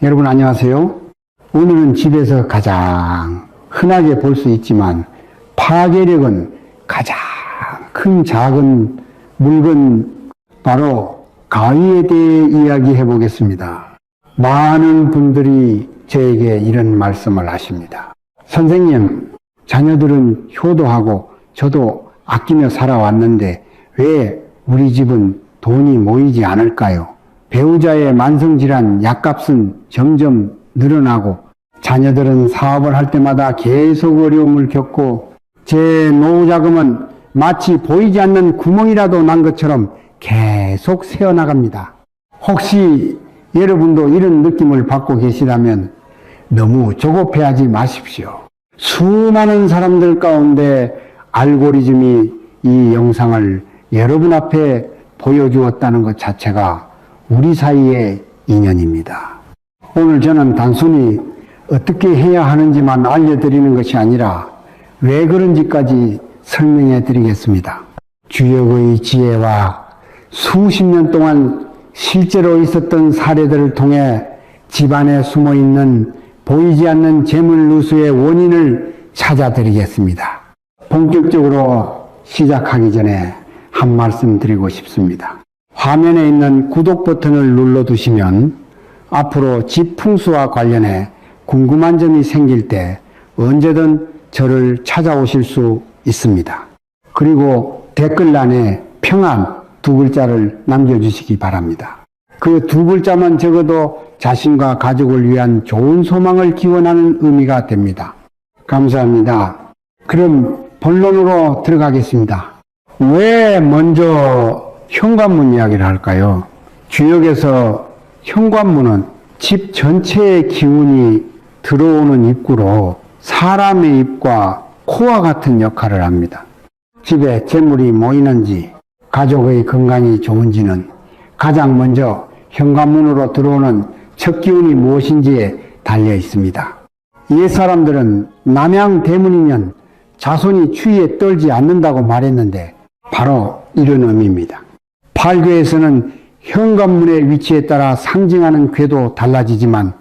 여러분 안녕하세요. 오늘은 집에서 가장 흔하게 볼 수 있지만 파괴력은 가장 큰 작은 물건 바로 가위에 대해 이야기해 보겠습니다. 많은 분들이 저에게 이런 말씀을 하십니다. 선생님, 자녀들은 효도하고 저도 아끼며 살아왔는데 왜 우리 집은 돈이 모이지 않을까요? 배우자의 만성질환 약값은 점점 늘어나고 자녀들은 사업을 할 때마다 계속 어려움을 겪고 제 노후자금은 마치 보이지 않는 구멍이라도 난 것처럼 계속 새어나갑니다. 혹시 여러분도 이런 느낌을 받고 계시다면 너무 조급해하지 마십시오. 수많은 사람들 가운데 알고리즘이 이 영상을 여러분 앞에 보여주었다는 것 자체가 우리 사이의 인연입니다. 오늘 저는 단순히 어떻게 해야 하는지만 알려드리는 것이 아니라 왜 그런지까지 설명해 드리겠습니다. 주역의 지혜와 수십 년 동안 실제로 있었던 사례들을 통해 집안에 숨어있는 보이지 않는 재물누수의 원인을 찾아드리겠습니다. 본격적으로 시작하기 전에 한 말씀 드리고 싶습니다. 화면에 있는 구독 버튼을 눌러두시면 앞으로 집 풍수와 관련해 궁금한 점이 생길 때 언제든 저를 찾아오실 수 있습니다. 그리고 댓글란에 평안 두 글자를 남겨주시기 바랍니다. 그 두 글자만 적어도 자신과 가족을 위한 좋은 소망을 기원하는 의미가 됩니다. 감사합니다. 그럼 본론으로 들어가겠습니다. 왜 먼저 현관문 이야기를 할까요? 주역에서 현관문은 집 전체의 기운이 들어오는 입구로 사람의 입과 코와 같은 역할을 합니다. 집에 재물이 모이는지 가족의 건강이 좋은지는 가장 먼저 현관문으로 들어오는 첫 기운이 무엇인지에 달려 있습니다. 옛사람들은 남양대문이면 자손이 추위에 떨지 않는다고 말했는데 바로 이런 의미입니다. 팔괘에서는 현관문의 위치에 따라 상징하는 궤도 달라지지만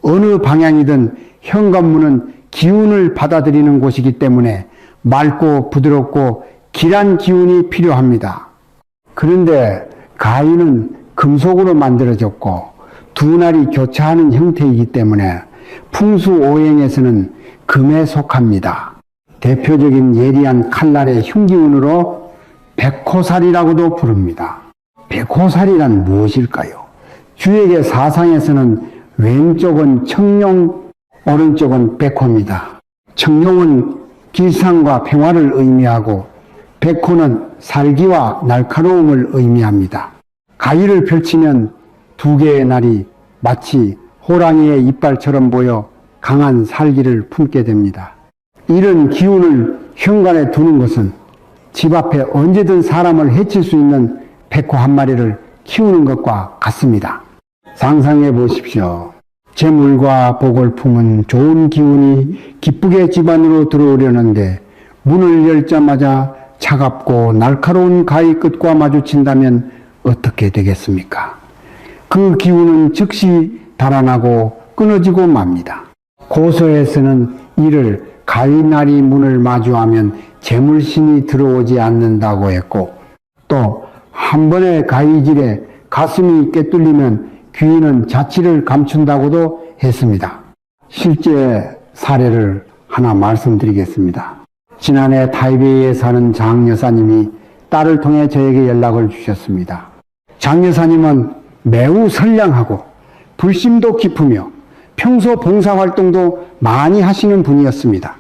어느 방향이든 현관문은 기운을 받아들이는 곳이기 때문에 맑고 부드럽고 길한 기운이 필요합니다. 그런데 가위는 금속으로 만들어졌고 두 날이 교차하는 형태이기 때문에 풍수오행에서는 금에 속합니다. 대표적인 예리한 칼날의 흉기운으로 백호살이라고도 부릅니다. 백호살이란 무엇일까요? 주역의 사상에서는 왼쪽은 청룡, 오른쪽은 백호입니다. 청룡은 길상과 평화를 의미하고 백호는 살기와 날카로움을 의미합니다. 가위를 펼치면 두 개의 날이 마치 호랑이의 이빨처럼 보여 강한 살기를 품게 됩니다. 이런 기운을 현관에 두는 것은 집 앞에 언제든 사람을 해칠 수 있는 백호 한 마리를 키우는 것과 같습니다. 상상해 보십시오. 재물과 복을 품은 좋은 기운이 기쁘게 집 안으로 들어오려는데 문을 열자마자 차갑고 날카로운 가위 끝과 마주친다면 어떻게 되겠습니까? 그 기운은 즉시 달아나고 끊어지고 맙니다. 고서에서는 이를 가위날이 문을 마주하면 재물신이 들어오지 않는다고 했고 또 한 번의 가위질에 가슴이 꿰뚫리면 귀인은 자취를 감춘다고도 했습니다. 실제 사례를 하나 말씀드리겠습니다. 지난해 타이베이에 사는 장 여사님이 딸을 통해 저에게 연락을 주셨습니다. 장 여사님은 매우 선량하고 불심도 깊으며 평소 봉사활동도 많이 하시는 분이었습니다.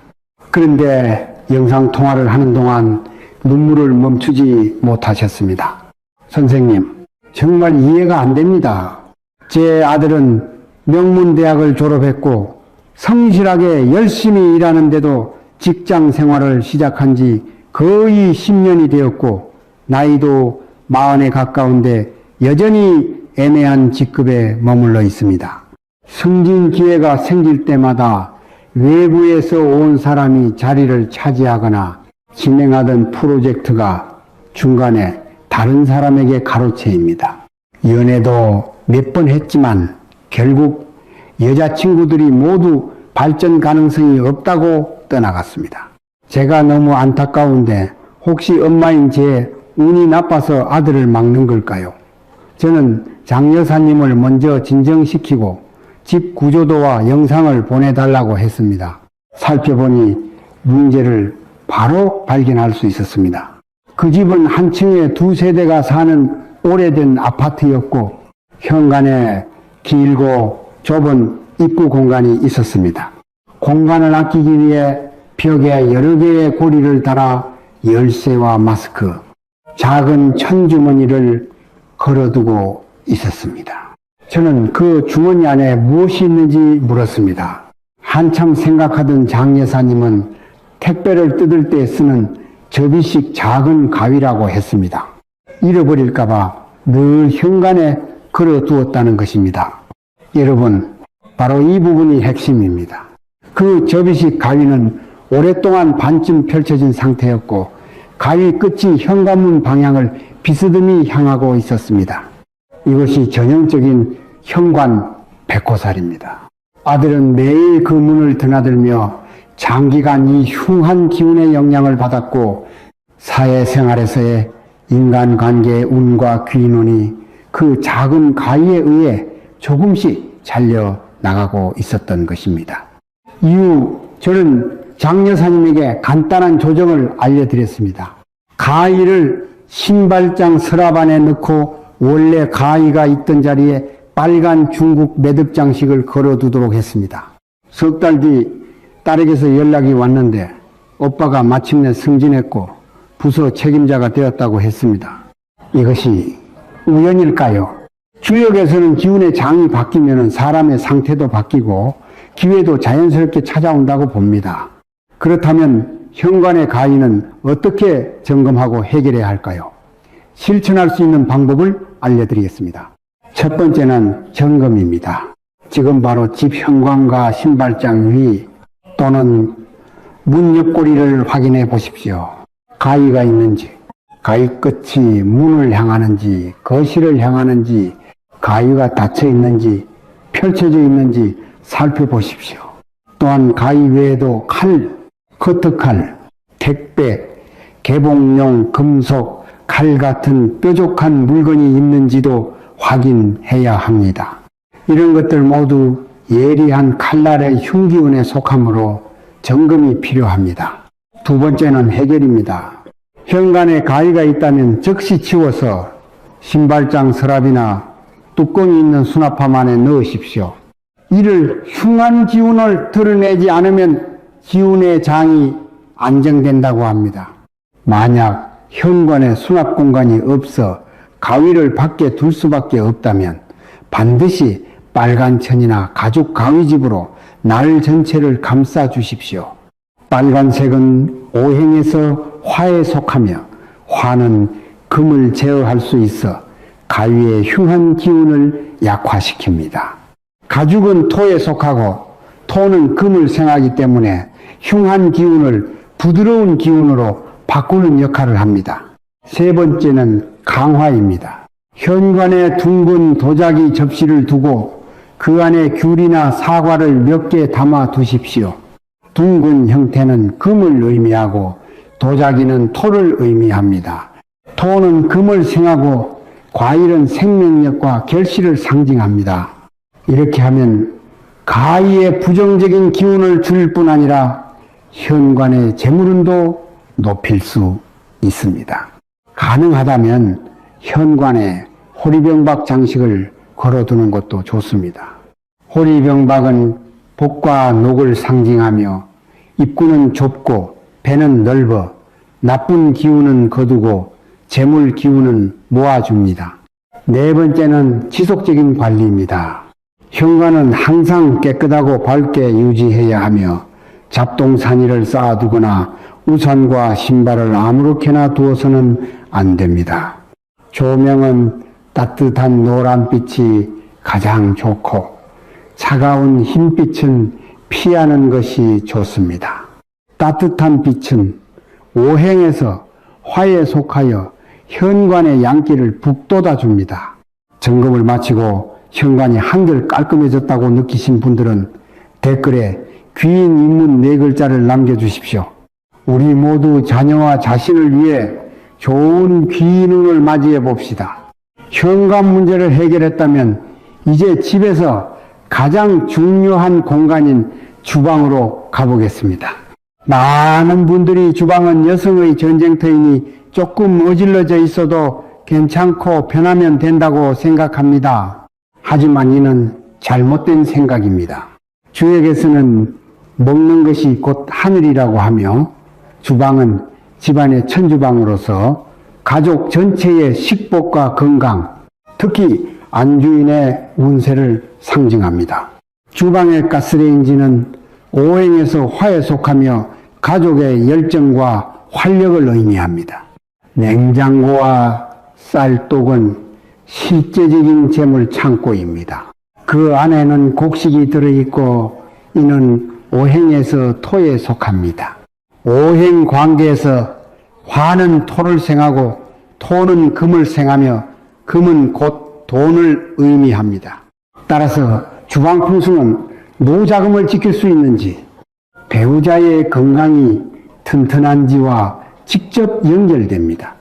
그런데 영상통화를 하는 동안 눈물을 멈추지 못하셨습니다. 선생님, 정말 이해가 안 됩니다. 제 아들은 명문대학을 졸업했고 성실하게 열심히 일하는데도 직장 생활을 시작한 지 거의 10년이 되었고 나이도 40에 가까운데 여전히 애매한 직급에 머물러 있습니다. 승진 기회가 생길 때마다 외부에서 온 사람이 자리를 차지하거나 진행하던 프로젝트가 중간에 다른 사람에게 가로채입니다. 연애도 몇 번 했지만 결국 여자친구들이 모두 발전 가능성이 없다고 떠나갔습니다. 제가 너무 안타까운데 혹시 엄마인 제 운이 나빠서 아들을 막는 걸까요? 저는 장 여사님을 먼저 진정시키고 집 구조도와 영상을 보내달라고 했습니다. 살펴보니 문제를 바로 발견할 수 있었습니다. 그 집은 한 층에 두 세대가 사는 오래된 아파트였고 현관에 길고 좁은 입구 공간이 있었습니다. 공간을 아끼기 위해 벽에 여러 개의 고리를 달아 열쇠와 마스크, 작은 천주머니를 걸어두고 있었습니다. 저는 그 주머니 안에 무엇이 있는지 물었습니다. 한참 생각하던 장 여사님은 택배를 뜯을 때 쓰는 접이식 작은 가위라고 했습니다. 잃어버릴까봐 늘 현관에 걸어두었다는 것입니다. 여러분, 바로 이 부분이 핵심입니다. 그 접이식 가위는 오랫동안 반쯤 펼쳐진 상태였고 가위 끝이 현관문 방향을 비스듬히 향하고 있었습니다. 이것이 전형적인 현관 백호살입니다. 아들은 매일 그 문을 드나들며 장기간 이 흉한 기운의 영향을 받았고 사회생활에서의 인간관계의 운과 귀인운이 그 작은 가위에 의해 조금씩 잘려나가고 있었던 것입니다. 이후 저는 장 여사님에게 간단한 조정을 알려드렸습니다. 가위를 신발장 서랍 안에 넣고 원래 가위가 있던 자리에 빨간 중국 매듭 장식을 걸어두도록 했습니다. 석 달 뒤 딸에게서 연락이 왔는데 오빠가 마침내 승진했고 부서 책임자가 되었다고 했습니다. 이것이 우연일까요? 주역에서는 기운의 장이 바뀌면 사람의 상태도 바뀌고 기회도 자연스럽게 찾아온다고 봅니다. 그렇다면 현관의 가위는 어떻게 점검하고 해결해야 할까요? 실천할 수 있는 방법을 알려드리겠습니다. 첫 번째는 점검입니다. 지금 바로 집 현관과 신발장 위 또는 문 옆구리를 확인해 보십시오. 가위가 있는지, 가위 끝이 문을 향하는지, 거실을 향하는지, 가위가 닫혀 있는지, 펼쳐져 있는지 살펴보십시오. 또한 가위 외에도 칼, 커트칼, 택배, 개봉용 금속, 칼 같은 뾰족한 물건이 있는지도 확인해야 합니다. 이런 것들 모두 예리한 칼날의 흉기운에 속하므로 점검이 필요합니다. 두 번째는 해결입니다. 현관에 가위가 있다면 즉시 치워서 신발장 서랍이나 뚜껑이 있는 수납함 안에 넣으십시오. 이를 흉한 기운을 드러내지 않으면 기운의 장이 안정된다고 합니다. 만약 현관에 수납 공간이 없어 가위를 밖에 둘 수밖에 없다면 반드시 빨간 천이나 가죽 가위집으로 날 전체를 감싸 주십시오. 빨간색은 오행에서 화에 속하며 화는 금을 제어할 수 있어 가위의 흉한 기운을 약화시킵니다. 가죽은 토에 속하고 토는 금을 생하기 때문에 흉한 기운을 부드러운 기운으로 바꾸는 역할을 합니다. 세 번째는 강화입니다. 현관에 둥근 도자기 접시를 두고 그 안에 귤이나 사과를 몇 개 담아 두십시오. 둥근 형태는 금을 의미하고 도자기는 토를 의미합니다. 토는 금을 생하고 과일은 생명력과 결실을 상징합니다. 이렇게 하면 가위의 부정적인 기운을 줄일 뿐 아니라 현관의 재물운도 높일 수 있습니다. 가능하다면 현관에 호리병박 장식을 걸어두는 것도 좋습니다. 호리병박은 복과 녹을 상징하며 입구는 좁고 배는 넓어 나쁜 기운은 거두고 재물 기운은 모아줍니다. 네 번째는 지속적인 관리입니다. 현관은 항상 깨끗하고 밝게 유지해야 하며 잡동사니를 쌓아두거나 우산과 신발을 아무렇게나 두어서는 안 됩니다. 조명은 따뜻한 노란빛이 가장 좋고 차가운 흰빛은 피하는 것이 좋습니다. 따뜻한 빛은 오행에서 화에 속하여 현관의 양기를 북돋아 줍니다. 점검을 마치고 현관이 한결 깔끔해졌다고 느끼신 분들은 댓글에 귀인 입문 4글자를 남겨주십시오. 우리 모두 자녀와 자신을 위해 좋은 귀인운을 맞이해 봅시다. 현관 문제를 해결했다면 이제 집에서 가장 중요한 공간인 주방으로 가보겠습니다. 많은 분들이 주방은 여성의 전쟁터이니 조금 어질러져 있어도 괜찮고 편하면 된다고 생각합니다. 하지만 이는 잘못된 생각입니다. 주역에서는 먹는 것이 곧 하늘이라고 하며 주방은 집안의 천주방으로서 가족 전체의 식복과 건강, 특히 안주인의 운세를 상징합니다. 주방의 가스레인지는 오행에서 화에 속하며 가족의 열정과 활력을 의미합니다. 냉장고와 쌀독은 실제적인 재물 창고입니다. 그 안에는 곡식이 들어있고 이는 오행에서 토에 속합니다. 오행 관계에서 화는 토를 생하고 토는 금을 생하며 금은 곧 돈을 의미합니다. 따라서 주방 풍수는 노자금을 지킬 수 있는지, 배우자의 건강이 튼튼한지와 직접 연결됩니다.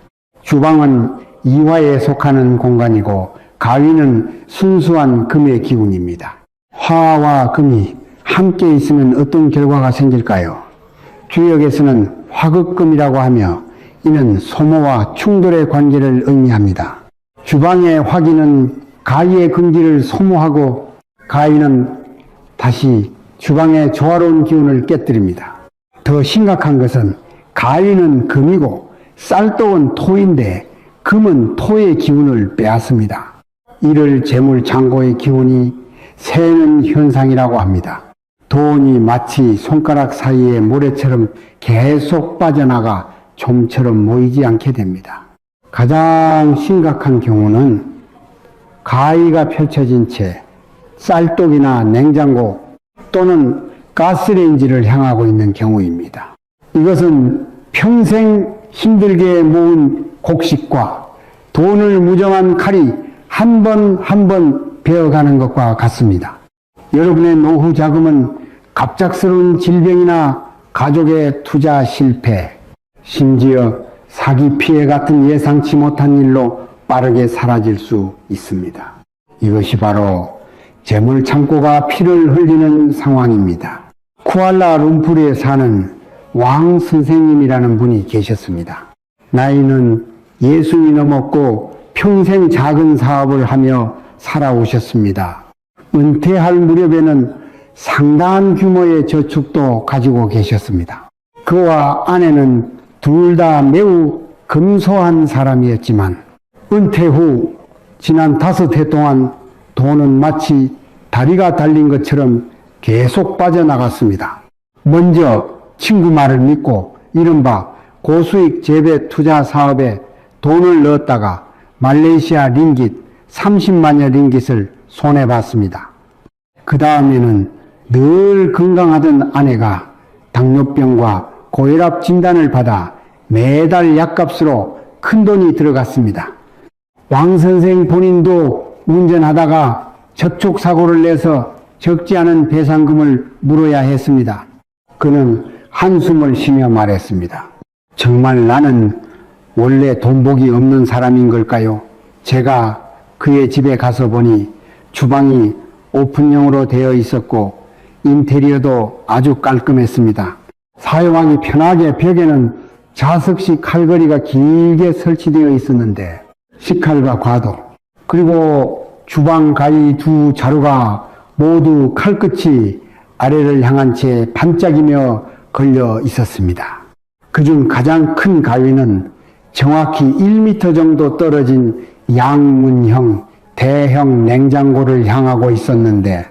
주방은 이화에 속하는 공간이고 가위는 순수한 금의 기운입니다. 화와 금이 함께 있으면 어떤 결과가 생길까요? 주역에서는 화극금이라고 하며 이는 소모와 충돌의 관계를 의미합니다. 주방의 화기는 가위의 금기를 소모하고 가위는 다시 주방의 조화로운 기운을 깨뜨립니다. 더 심각한 것은 가위는 금이고 쌀떡은 토인데 금은 토의 기운을 빼앗습니다. 이를 재물창고의 기운이 새는 현상이라고 합니다. 돈이 마치 손가락 사이에 모래처럼 계속 빠져나가 좀처럼 모이지 않게 됩니다. 가장 심각한 경우는 가위가 펼쳐진 채 쌀독이나 냉장고 또는 가스레인지를 향하고 있는 경우입니다. 이것은 평생 힘들게 모은 곡식과 돈을 무정한 칼이 한 번 한 번 베어가는 것과 같습니다. 여러분의 노후 자금은 갑작스러운 질병이나 가족의 투자 실패, 심지어 사기 피해 같은 예상치 못한 일로 빠르게 사라질 수 있습니다. 이것이 바로 재물 창고가 피를 흘리는 상황입니다. 쿠알라룸푸르에 사는 왕 선생님이라는 분이 계셨습니다. 나이는 60이 넘었고 평생 작은 사업을 하며 살아오셨습니다. 은퇴할 무렵에는 상당한 규모의 저축도 가지고 계셨습니다. 그와 아내는 둘 다 매우 검소한 사람이었지만 은퇴 후 지난 5해 동안 돈은 마치 다리가 달린 것처럼 계속 빠져나갔습니다. 먼저 친구 말을 믿고 이른바 고수익 재배 투자 사업에 돈을 넣었다가 말레이시아 링깃 30만여 링깃을 손해봤습니다. 그 다음에는 늘 건강하던 아내가 당뇨병과 고혈압 진단을 받아 매달 약값으로 큰돈이 들어갔습니다. 왕 선생 본인도 운전하다가 접촉사고를 내서 적지 않은 배상금을 물어야 했습니다. 그는 한숨을 쉬며 말했습니다. 정말 나는 원래 돈복이 없는 사람인 걸까요? 제가 그의 집에 가서 보니 주방이 오픈형으로 되어 있었고 인테리어도 아주 깔끔했습니다. 사용하기 편하게 벽에는 자석식 칼걸이가 길게 설치되어 있었는데 식칼과 과도 그리고 주방 가위 2 자루가 모두 칼끝이 아래를 향한 채 반짝이며 걸려 있었습니다. 그중 가장 큰 가위는 정확히 1m 정도 떨어진 양문형 대형 냉장고를 향하고 있었는데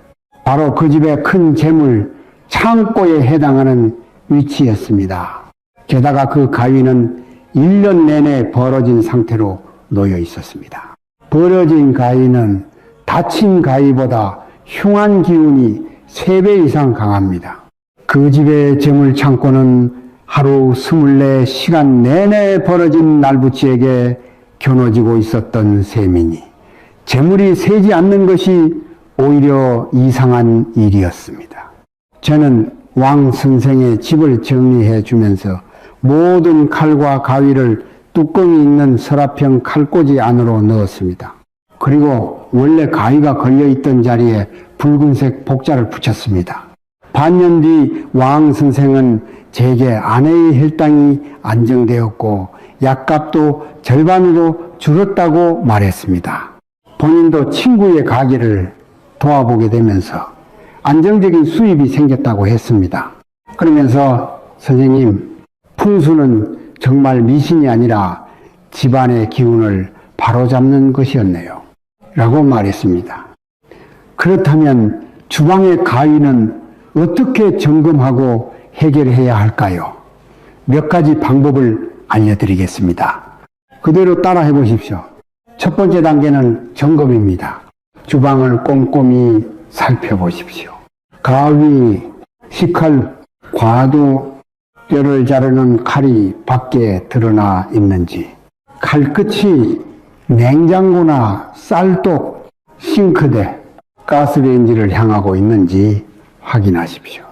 바로 그 집의 큰 재물 창고에 해당하는 위치였습니다. 게다가 그 가위는 1년 내내 벌어진 상태로 놓여 있었습니다. 벌어진 가위는 다친 가위보다 흉한 기운이 3배 이상 강합니다. 그 집의 재물 창고는 하루 24시간 내내 벌어진 날부치에게 겨눠지고 있었던 셈이니 재물이 새지 않는 것이 오히려 이상한 일이었습니다. 저는 왕 선생의 집을 정리해 주면서 모든 칼과 가위를 뚜껑이 있는 서랍형 칼꽂이 안으로 넣었습니다. 그리고 원래 가위가 걸려있던 자리에 붉은색 복자를 붙였습니다. 반년 뒤 왕 선생은 제게 아내의 혈당이 안정되었고 약값도 절반으로 줄었다고 말했습니다. 본인도 친구의 가게를 도와보게 되면서 안정적인 수입이 생겼다고 했습니다. 그러면서 선생님, 풍수는 정말 미신이 아니라 집안의 기운을 바로잡는 것이었네요 라고 말했습니다. 그렇다면 주방의 가위는 어떻게 점검하고 해결해야 할까요? 몇 가지 방법을 알려드리겠습니다. 그대로 따라해 보십시오. 첫 번째 단계는 점검입니다. 주방을 꼼꼼히 살펴보십시오. 가위, 식칼, 과도, 뼈를 자르는 칼이 밖에 드러나 있는지, 칼끝이 냉장고나 쌀독, 싱크대, 가스레인지를 향하고 있는지 확인하십시오.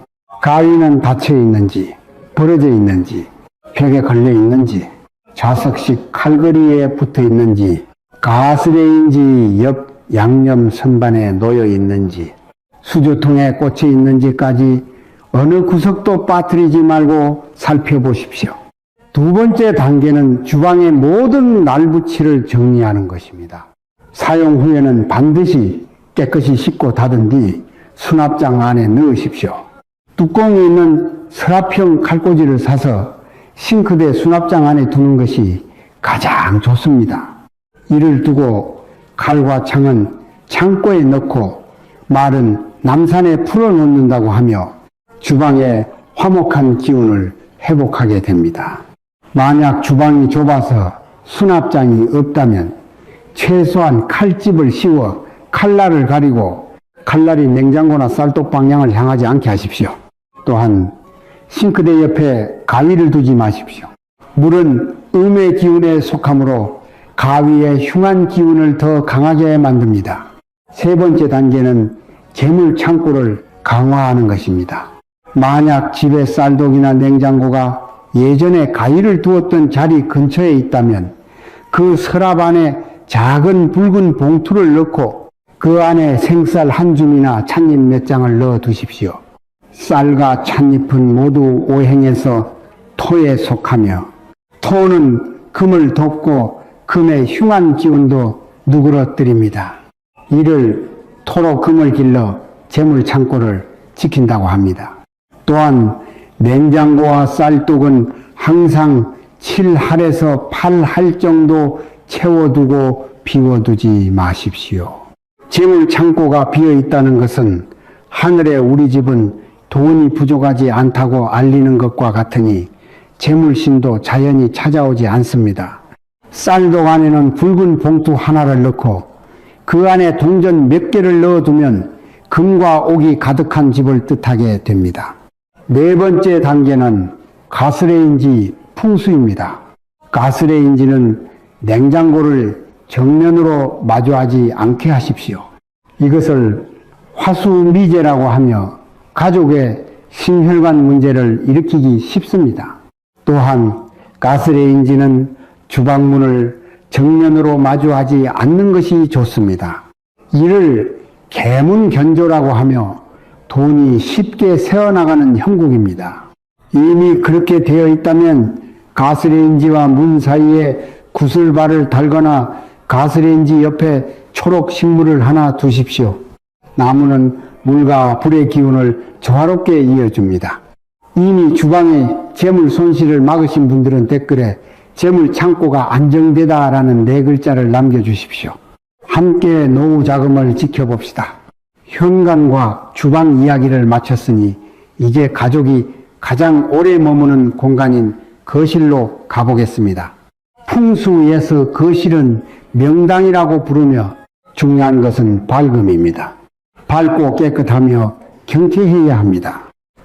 가위는 닫혀 있는지, 벌어져 있는지, 벽에 걸려 있는지, 좌석식 칼걸이에 붙어 있는지, 가스레인지 옆 양념 선반에 놓여 있는지, 수조통에 꽂혀 있는지까지 어느 구석도 빠뜨리지 말고 살펴보십시오. 두 번째 단계는 주방의 모든 날붙이를 정리하는 것입니다. 사용 후에는 반드시 깨끗이 씻고 닫은 뒤 수납장 안에 넣으십시오. 뚜껑이 있는 서랍형 칼꽂이를 사서 싱크대 수납장 안에 두는 것이 가장 좋습니다. 이를 두고 칼과 창은 창고에 넣고 말은 남산에 풀어놓는다고 하며 주방의 화목한 기운을 회복하게 됩니다. 만약 주방이 좁아서 수납장이 없다면 최소한 칼집을 씌워 칼날을 가리고 칼날이 냉장고나 쌀독 방향을 향하지 않게 하십시오. 또한 싱크대 옆에 가위를 두지 마십시오. 물은 음의 기운에 속하므로 가위의 흉한 기운을 더 강하게 만듭니다. 세 번째 단계는 재물 창고를 강화하는 것입니다. 만약 집에 쌀독이나 냉장고가 예전에 가위를 두었던 자리 근처에 있다면 그 서랍 안에 작은 붉은 봉투를 넣고 그 안에 생쌀 한 줌이나 찻잎 몇 장을 넣어 두십시오. 쌀과 찻잎은 모두 오행에서 토에 속하며 토는 금을 돕고 금의 흉한 기운도 누그러뜨립니다. 이를 토로 금을 길러 재물 창고를 지킨다고 합니다. 또한 냉장고와 쌀독은 항상 7할에서 8할 정도 채워두고 비워두지 마십시오. 재물 창고가 비어 있다는 것은 하늘에 우리 집은 돈이 부족하지 않다고 알리는 것과 같으니 재물신도 자연히 찾아오지 않습니다. 쌀독 안에는 붉은 봉투 하나를 넣고 그 안에 동전 몇 개를 넣어두면 금과 옥이 가득한 집을 뜻하게 됩니다. 네 번째 단계는 가스레인지 풍수입니다. 가스레인지는 냉장고를 정면으로 마주하지 않게 하십시오. 이것을 화수미제라고 하며 가족의 심혈관 문제를 일으키기 쉽습니다. 또한 가스레인지는 주방문을 정면으로 마주하지 않는 것이 좋습니다. 이를 개문견조라고 하며 돈이 쉽게 새어나가는 형국입니다. 이미 그렇게 되어 있다면 가스레인지와 문 사이에 구슬발을 달거나 가스레인지 옆에 초록 식물을 하나 두십시오. 나무는 물과 불의 기운을 조화롭게 이어줍니다. 이미 주방에 재물 손실을 막으신 분들은 댓글에 재물 창고가 안정되다라는 4글자를 남겨주십시오. 함께 노후 자금을 지켜봅시다. 현관과 주방 이야기를 마쳤으니 이제 가족이 가장 오래 머무는 공간인 거실로 가보겠습니다. 풍수에서 거실은 명당이라고 부르며 중요한 것은 밝음입니다. 밝고 깨끗하며 경쾌해야 합니다.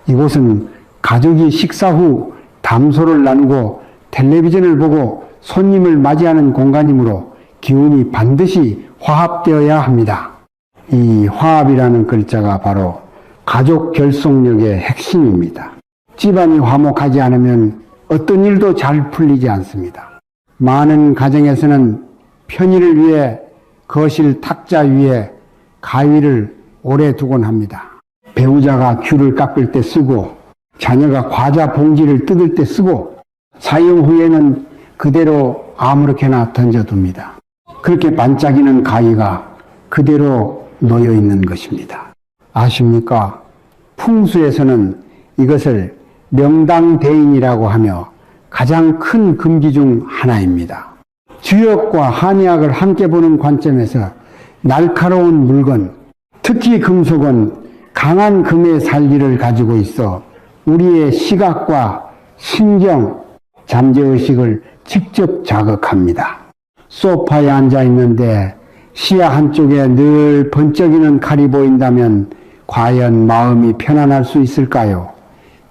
이곳은 가족이 식사 후 담소를 나누고 텔레비전을 보고 손님을 맞이하는 공간이므로 기운이 반드시 화합되어야 합니다. 이 화합이라는 글자가 바로 가족 결속력의 핵심입니다. 집안이 화목하지 않으면 어떤 일도 잘 풀리지 않습니다. 많은 가정에서는 편의를 위해 거실 탁자 위에 가위를 오래 두곤 합니다. 배우자가 귤을 깎을 때 쓰고 자녀가 과자 봉지를 뜯을 때 쓰고 사용 후에는 그대로 아무렇게나 던져둡니다. 그렇게 반짝이는 가위가 그대로 놓여 있는 것입니다. 아십니까? 풍수에서는 이것을 명당대인이라고 하며 가장 큰 금기 중 하나입니다. 주역과 한의학을 함께 보는 관점에서 날카로운 물건, 특히 금속은 강한 금의 살기를 가지고 있어 우리의 시각과 신경, 잠재의식을 직접 자극합니다. 소파에 앉아 있는데 시야 한쪽에 늘 번쩍이는 칼이 보인다면 과연 마음이 편안할 수 있을까요?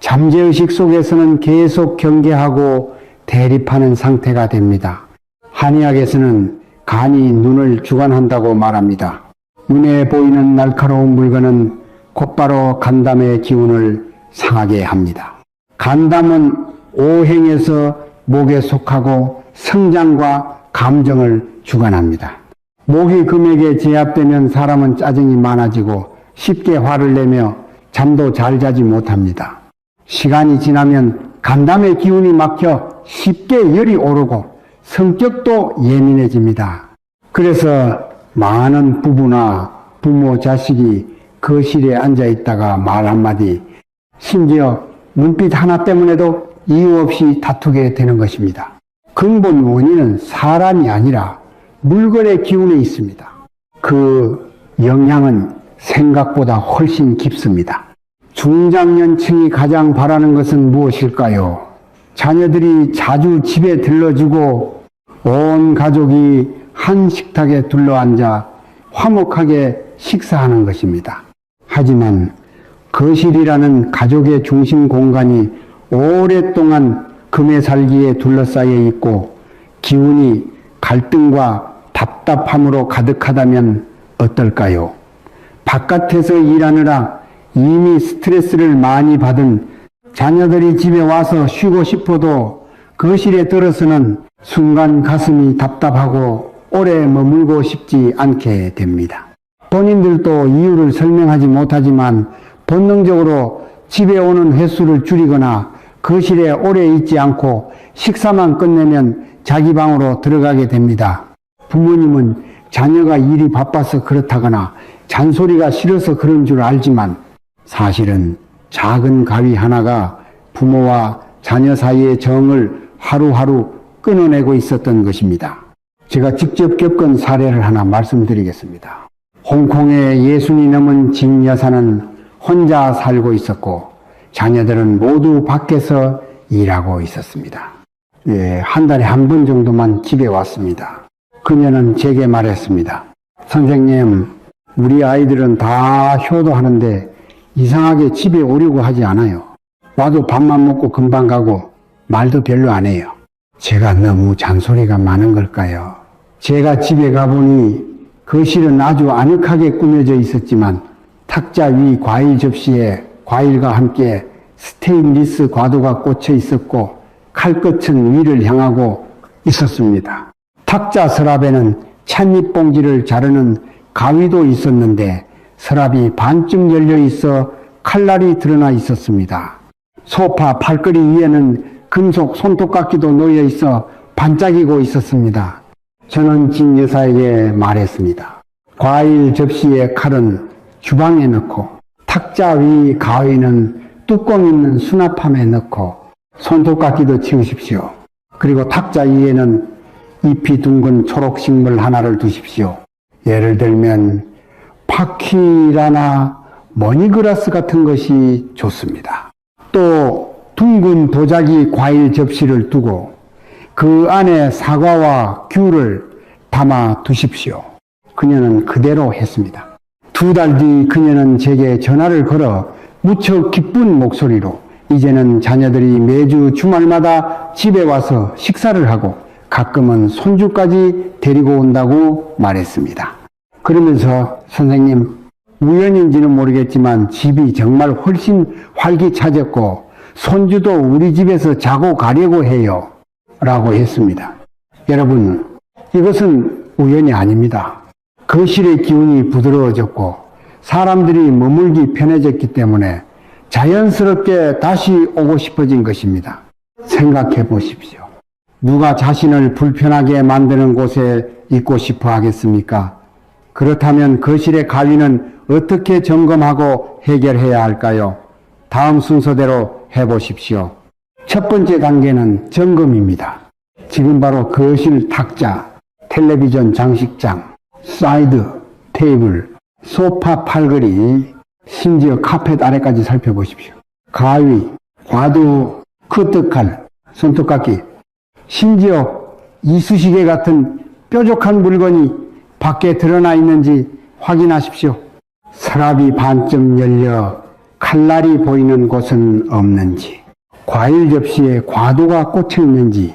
잠재의식 속에서는 계속 경계하고 대립하는 상태가 됩니다. 한의학에서는 간이 눈을 주관한다고 말합니다. 눈에 보이는 날카로운 물건은 곧바로 간담의 기운을 상하게 합니다. 간담은 오행에서 목에 속하고 성장과 감정을 주관합니다. 목이 금에게 제압되면 사람은 짜증이 많아지고 쉽게 화를 내며 잠도 잘 자지 못합니다. 시간이 지나면 간담의 기운이 막혀 쉽게 열이 오르고 성격도 예민해집니다. 그래서 많은 부부나 부모, 자식이 거실에 앉아 있다가 말 한마디, 심지어 눈빛 하나 때문에도 이유 없이 다투게 되는 것입니다. 근본 원인은 사람이 아니라 물건의 기운에 있습니다. 그 영향은 생각보다 훨씬 깊습니다. 중장년층이 가장 바라는 것은 무엇일까요? 자녀들이 자주 집에 들러주고 온 가족이 한 식탁에 둘러앉아 화목하게 식사하는 것입니다. 하지만 거실이라는 가족의 중심 공간이 오랫동안 금의 살기에 둘러싸여 있고 기운이 갈등과 답답함으로 가득하다면 어떨까요? 바깥에서 일하느라 이미 스트레스를 많이 받은 자녀들이 집에 와서 쉬고 싶어도 거실에 들어서는 순간 가슴이 답답하고 오래 머물고 싶지 않게 됩니다. 본인들도 이유를 설명하지 못하지만 본능적으로 집에 오는 횟수를 줄이거나 거실에 오래 있지 않고 식사만 끝내면 자기 방으로 들어가게 됩니다. 부모님은 자녀가 일이 바빠서 그렇다거나 잔소리가 싫어서 그런 줄 알지만 사실은 작은 가위 하나가 부모와 자녀 사이의 정을 하루하루 끊어내고 있었던 것입니다. 제가 직접 겪은 사례를 하나 말씀드리겠습니다. 홍콩의 60이 넘은 진 여사는 혼자 살고 있었고 자녀들은 모두 밖에서 일하고 있었습니다. 한 달에 한 번 정도만 집에 왔습니다. 그녀는 제게 말했습니다. 선생님, 우리 아이들은 다 효도하는데 이상하게 집에 오려고 하지 않아요. 와도 밥만 먹고 금방 가고 말도 별로 안 해요. 제가 너무 잔소리가 많은 걸까요? 제가 집에 가보니 거실은 아주 아늑하게 꾸며져 있었지만 탁자 위 과일 접시에 과일과 함께 스테인리스 과도가 꽂혀 있었고 칼끝은 위를 향하고 있었습니다. 탁자 서랍에는 찻잎 봉지를 자르는 가위도 있었는데 서랍이 반쯤 열려 있어 칼날이 드러나 있었습니다. 소파 팔걸이 위에는 금속 손톱깎이도 놓여 있어 반짝이고 있었습니다. 저는 진 여사에게 말했습니다. 과일 접시의 칼은 주방에 넣고 탁자 위 가위는 뚜껑 있는 수납함에 넣고 손톱깎이도 치우십시오. 그리고 탁자 위에는 잎이 둥근 초록 식물 하나를 두십시오. 예를 들면 파키라나 머니그라스 같은 것이 좋습니다. 또 둥근 도자기 과일 접시를 두고 그 안에 사과와 귤을 담아 두십시오. 그녀는 그대로 했습니다. 2달 뒤 그녀는 제게 전화를 걸어 무척 기쁜 목소리로 이제는 자녀들이 매주 주말마다 집에 와서 식사를 하고 가끔은 손주까지 데리고 온다고 말했습니다. 그러면서 선생님, 우연인지는 모르겠지만 집이 정말 훨씬 활기차졌고 손주도 우리 집에서 자고 가려고 해요 라고 했습니다. 여러분, 이것은 우연이 아닙니다. 거실의 기운이 부드러워졌고 사람들이 머물기 편해졌기 때문에 자연스럽게 다시 오고 싶어진 것입니다. 생각해 보십시오. 누가 자신을 불편하게 만드는 곳에 있고 싶어 하겠습니까? 그렇다면 거실의 가위는 어떻게 점검하고 해결해야 할까요? 다음 순서대로 해보십시오. 첫 번째 단계는 점검입니다. 지금 바로 거실 탁자, 텔레비전 장식장, 사이드 테이블, 소파 팔걸이, 심지어 카펫 아래까지 살펴보십시오. 가위, 과도, 커터칼, 손톱깎이, 심지어 이쑤시개 같은 뾰족한 물건이 밖에 드러나 있는지 확인하십시오. 서랍이 반쯤 열려 칼날이 보이는 곳은 없는지, 과일 접시에 과도가 꽂혀 있는지,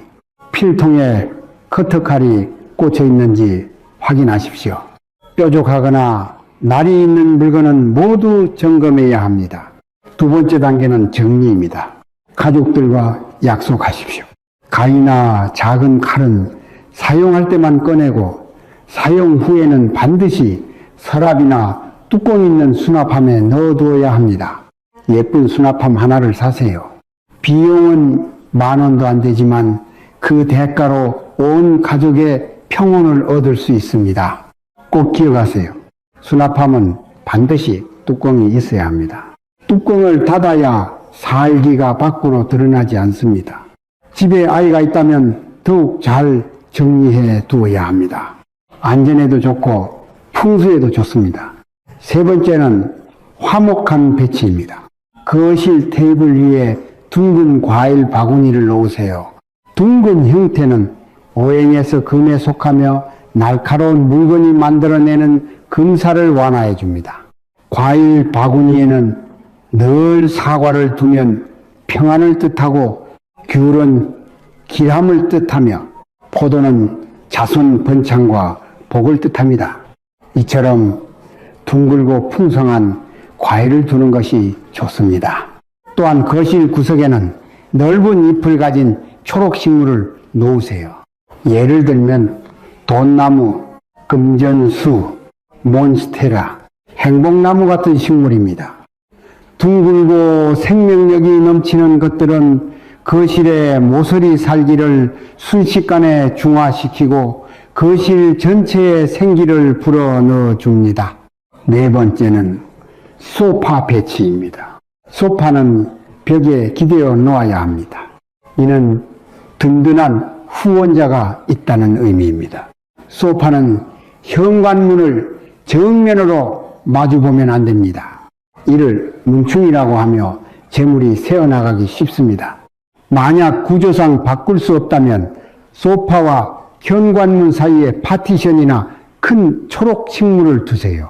필통에 커터칼이 꽂혀 있는지 확인하십시오. 뾰족하거나 날이 있는 물건은 모두 점검해야 합니다. 두 번째 단계는 정리입니다. 가족들과 약속하십시오. 가위나 작은 칼은 사용할 때만 꺼내고 사용 후에는 반드시 서랍이나 뚜껑 있는 수납함에 넣어두어야 합니다. 예쁜 수납함 하나를 사세요. 비용은 10,000원도 안 되지만 그 대가로 온 가족의 평온을 얻을 수 있습니다. 꼭 기억하세요. 수납함은 반드시 뚜껑이 있어야 합니다. 뚜껑을 닫아야 살기가 밖으로 드러나지 않습니다. 집에 아이가 있다면 더욱 잘 정리해 두어야 합니다. 안전에도 좋고 풍수에도 좋습니다. 세 번째는 화목한 배치입니다. 거실 테이블 위에 둥근 과일 바구니를 놓으세요. 둥근 형태는 오행에서 금에 속하며 날카로운 물건이 만들어내는 금살을 완화해 줍니다. 과일 바구니에는 늘 사과를 두면 평안을 뜻하고 귤은 길함을 뜻하며 포도는 자손 번창과 복을 뜻합니다. 이처럼 둥글고 풍성한 과일을 두는 것이 좋습니다. 또한 거실 구석에는 넓은 잎을 가진 초록식물을 놓으세요. 예를 들면 돈나무, 금전수, 몬스테라, 행복나무 같은 식물입니다. 둥글고 생명력이 넘치는 것들은 거실의 모서리 살기를 순식간에 중화시키고 거실 전체에 생기를 불어넣어 줍니다. 네 번째는 소파 배치입니다. 소파는 벽에 기대어 놓아야 합니다. 이는 든든한 후원자가 있다는 의미입니다. 소파는 현관문을 정면으로 마주보면 안 됩니다. 이를 문충이라고 하며 재물이 새어나가기 쉽습니다. 만약 구조상 바꿀 수 없다면 소파와 현관문 사이에 파티션이나 큰 초록 식물을 두세요.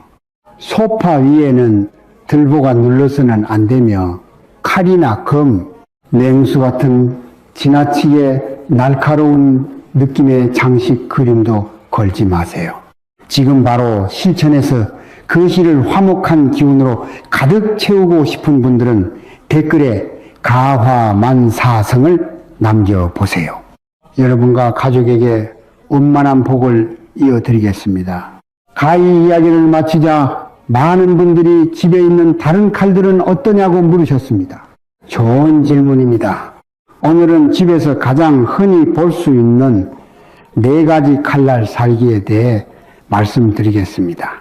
소파 위에는 들보가 눌러서는 안 되며 칼이나 검, 냉수 같은 지나치게 날카로운 느낌의 장식 그림도 걸지 마세요. 지금 바로 실천해서 거실을 화목한 기운으로 가득 채우고 싶은 분들은 댓글에 가화만사성을 남겨보세요. 여러분과 가족에게 원만한 복을 이어드리겠습니다. 가위 이야기를 마치자 많은 분들이 집에 있는 다른 칼들은 어떠냐고 물으셨습니다. 좋은 질문입니다. 오늘은 집에서 가장 흔히 볼 수 있는 4가지 칼날 살기에 대해 말씀드리겠습니다.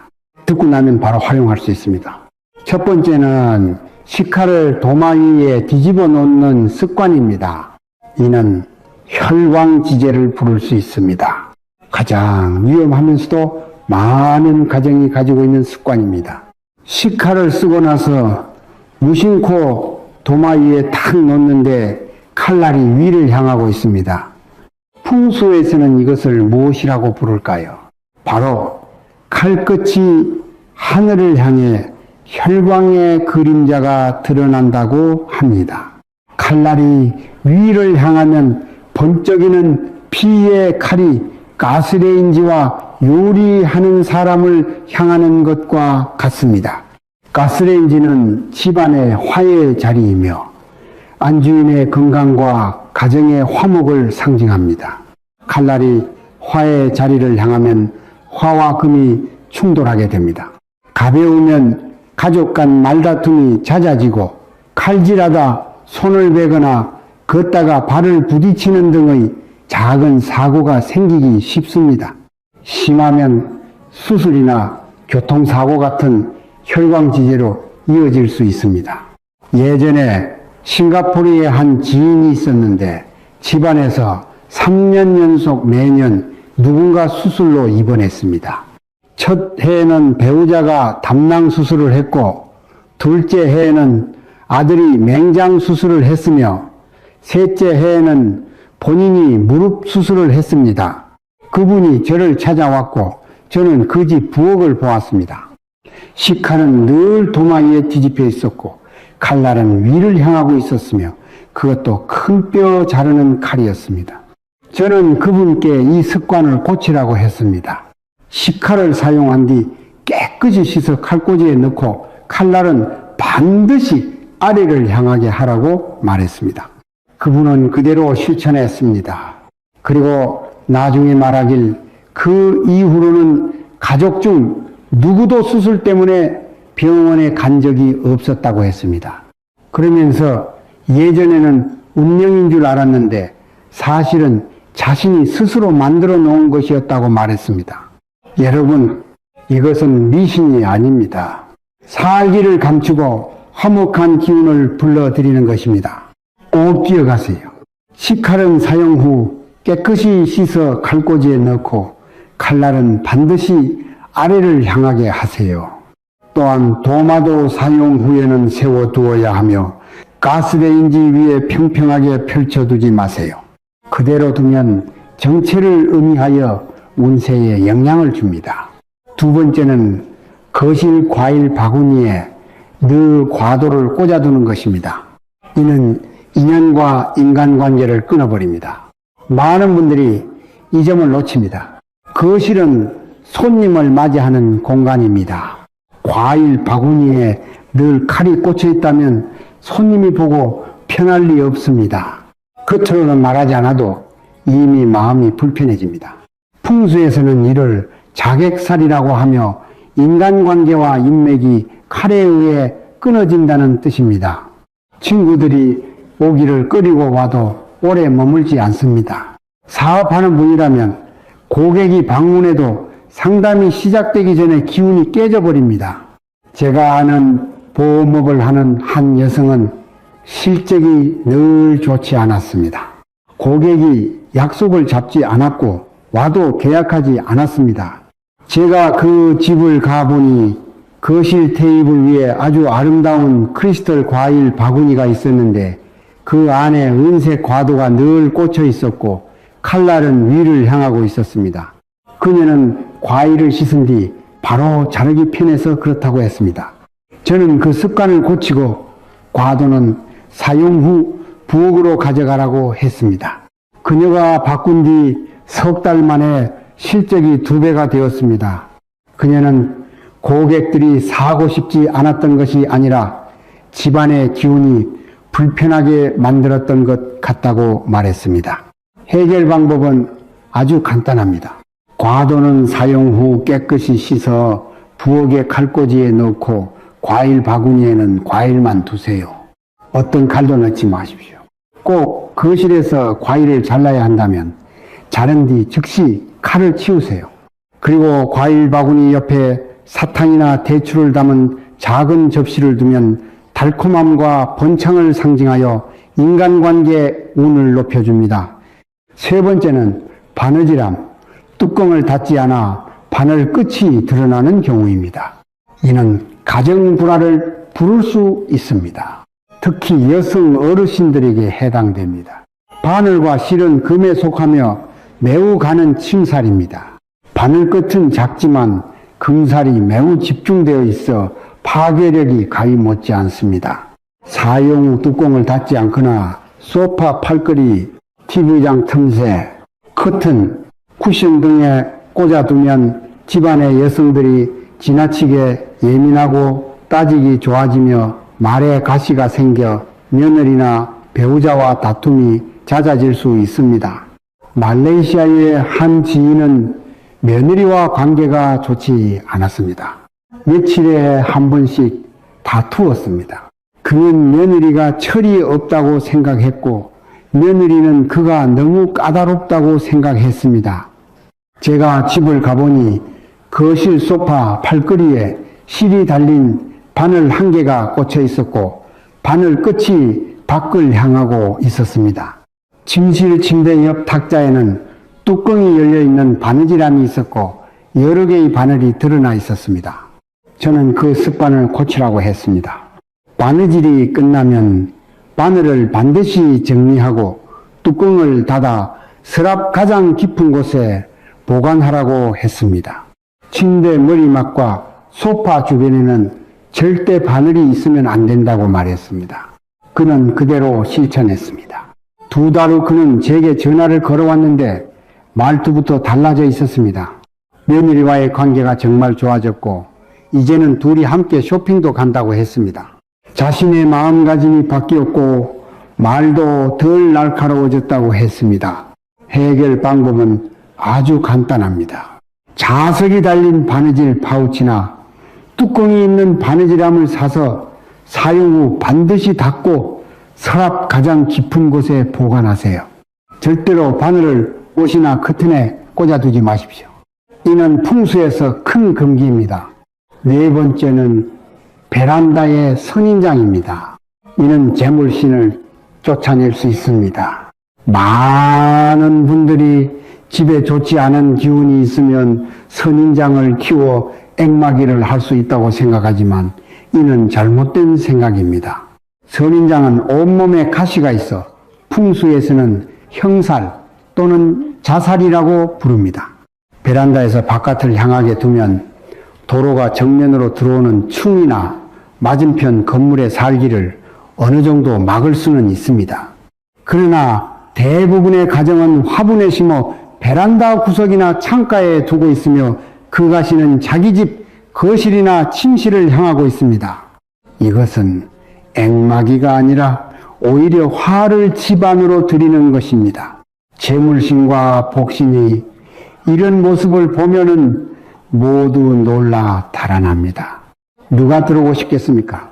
듣고 나면 바로 활용할 수 있습니다. 첫 번째는 식칼을 도마 위에 뒤집어 놓는 습관입니다. 이는 혈왕지제를 부를 수 있습니다. 가장 위험하면서도 많은 가정이 가지고 있는 습관입니다. 식칼을 쓰고 나서 무심코 도마 위에 탁 놓는데 칼날이 위를 향하고 있습니다. 풍수에서는 이것을 무엇이라고 부를까요? 바로 칼끝이 하늘을 향해 혈광의 그림자가 드러난다고 합니다. 칼날이 위를 향하면 번쩍이는 피의 칼이 가스레인지와 요리하는 사람을 향하는 것과 같습니다. 가스레인지는 집안의 화해의 자리이며 안주인의 건강과 가정의 화목을 상징합니다. 칼날이 화의 자리를 향하면 화와 금이 충돌하게 됩니다. 가벼우면 가족 간 말다툼이 잦아지고 칼질하다 손을 베거나 걷다가 발을 부딪히는 등의 작은 사고가 생기기 쉽습니다. 심하면 수술이나 교통사고 같은 혈광지제로 이어질 수 있습니다. 예전에 싱가포르에 한 지인이 있었는데 집안에서 3년 연속 매년 누군가 수술로 입원했습니다. 첫 해에는 배우자가 담낭 수술을 했고 둘째 해에는 아들이 맹장 수술을 했으며 셋째 해에는 본인이 무릎 수술을 했습니다. 그분이 저를 찾아왔고 저는 그 집 부엌을 보았습니다. 식칼은 늘 도마 위에 뒤집혀 있었고 칼날은 위를 향하고 있었으며 그것도 큰 뼈 자르는 칼이었습니다. 저는 그분께 이 습관을 고치라고 했습니다. 식칼을 사용한 뒤 깨끗이 씻어 칼꽂이에 넣고 칼날은 반드시 아래를 향하게 하라고 말했습니다. 그분은 그대로 실천했습니다. 그리고 나중에 말하길 그 이후로는 가족 중 누구도 수술 때문에 병원에 간 적이 없었다고 했습니다. 그러면서 예전에는 운명인 줄 알았는데 사실은 자신이 스스로 만들어 놓은 것이었다고 말했습니다. 여러분, 이것은 미신이 아닙니다. 살기를 감추고 화목한 기운을 불러들이는 것입니다. 꼭 기억하세요. 식칼은 사용 후 깨끗이 씻어 칼꽂이에 넣고 칼날은 반드시 아래를 향하게 하세요. 또한 도마도 사용 후에는 세워두어야 하며 가스레인지 위에 평평하게 펼쳐두지 마세요. 그대로 두면 정체를 의미하여 운세에 영향을 줍니다. 두 번째는 거실 과일 바구니에 늘 과도를 꽂아두는 것입니다. 이는 인연과 인간관계를 끊어버립니다. 많은 분들이 이 점을 놓칩니다. 거실은 손님을 맞이하는 공간입니다. 과일 바구니에 늘 칼이 꽂혀 있다면 손님이 보고 편할 리 없습니다. 겉으로는 말하지 않아도 이미 마음이 불편해집니다. 풍수에서는 이를 자객살이라고 하며 인간관계와 인맥이 칼에 의해 끊어진다는 뜻입니다. 친구들이 오기를 꺼리고 와도 오래 머물지 않습니다. 사업하는 분이라면 고객이 방문해도 상담이 시작되기 전에 기운이 깨져버립니다. 제가 아는 보험업을 하는 한 여성은 실적이 늘 좋지 않았습니다. 고객이 약속을 잡지 않았고 와도 계약하지 않았습니다. 제가 그 집을 가보니 거실 테이블 위에 아주 아름다운 크리스털 과일 바구니가 있었는데 그 안에 은색 과도가 늘 꽂혀 있었고 칼날은 위를 향하고 있었습니다. 그녀는 과일을 씻은 뒤 바로 자르기 편해서 그렇다고 했습니다. 저는 그 습관을 고치고 과도는 사용 후 부엌으로 가져가라고 했습니다. 그녀가 바꾼 뒤 석 달 만에 실적이 2배가 되었습니다. 그녀는 고객들이 사고 싶지 않았던 것이 아니라 집안의 기운이 불편하게 만들었던 것 같다고 말했습니다. 해결 방법은 아주 간단합니다. 과도는 사용 후 깨끗이 씻어 부엌의 칼꽂이에 넣고 과일 바구니에는 과일만 두세요. 어떤 칼도 넣지 마십시오. 꼭 거실에서 과일을 잘라야 한다면 자른 뒤 즉시 칼을 치우세요. 그리고 과일 바구니 옆에 사탕이나 대추를 담은 작은 접시를 두면 달콤함과 번창을 상징하여 인간관계 운을 높여줍니다. 세 번째는 바느질함, 뚜껑을 닫지 않아 바늘 끝이 드러나는 경우입니다. 이는 가정 불화를 부를 수 있습니다. 특히 여성 어르신들에게 해당됩니다. 바늘과 실은 금에 속하며 매우 가는 침살입니다. 바늘 끝은 작지만 금살이 매우 집중되어 있어 파괴력이 가히 못지 않습니다. 사용 후 뚜껑을 닫지 않거나 소파 팔걸이, TV장 틈새, 커튼, 쿠션 등에 꽂아두면 집안의 여성들이 지나치게 예민하고 따지기 좋아지며 말에 가시가 생겨 며느리나 배우자와 다툼이 잦아질 수 있습니다. 말레이시아의 한 지인은 며느리와 관계가 좋지 않았습니다. 며칠에 한 번씩 다투었습니다. 그는 며느리가 철이 없다고 생각했고 며느리는 그가 너무 까다롭다고 생각했습니다. 제가 집을 가보니 거실 소파 팔걸이에 실이 달린 바늘 한 개가 꽂혀 있었고 바늘 끝이 밖을 향하고 있었습니다. 침실 침대 옆 탁자에는 뚜껑이 열려있는 바느질함이 있었고 여러 개의 바늘이 드러나 있었습니다. 저는 그 습관을 고치라고 했습니다. 바느질이 끝나면 바늘을 반드시 정리하고 뚜껑을 닫아 서랍 가장 깊은 곳에 보관하라고 했습니다. 침대 머리맡과 소파 주변에는 절대 바늘이 있으면 안 된다고 말했습니다. 그는 그대로 실천했습니다. 2달 후 그는 제게 전화를 걸어왔는데 말투부터 달라져 있었습니다. 며느리와의 관계가 정말 좋아졌고 이제는 둘이 함께 쇼핑도 간다고 했습니다. 자신의 마음가짐이 바뀌었고 말도 덜 날카로워졌다고 했습니다. 해결 방법은 아주 간단합니다. 자석이 달린 바느질 파우치나 뚜껑이 있는 바느질함을 사서 사용 후 반드시 닫고 서랍 가장 깊은 곳에 보관하세요. 절대로 바늘을 옷이나 커튼에 꽂아두지 마십시오. 이는 풍수에서 큰 금기입니다. 4번째는 베란다의 선인장입니다. 이는 재물신을 쫓아낼 수 있습니다. 많은 분들이 집에 좋지 않은 기운이 있으면 선인장을 키워 앵마기를 할 수 있다고 생각하지만 이는 잘못된 생각입니다. 선인장은 온몸에 가시가 있어 풍수에서는 형살 또는 자살이라고 부릅니다. 베란다에서 바깥을 향하게 두면 도로가 정면으로 들어오는 충이나 맞은편 건물의 살기를 어느 정도 막을 수는 있습니다. 그러나 대부분의 가정은 화분에 심어 베란다 구석이나 창가에 두고 있으며 그 가시는 자기 집 거실이나 침실을 향하고 있습니다. 이것은 앵마기가 아니라 오히려 화를 집 안으로 들이는 것입니다. 재물신과 복신이 이런 모습을 보면은 모두 놀라 달아납니다. 누가 들어오고 싶겠습니까?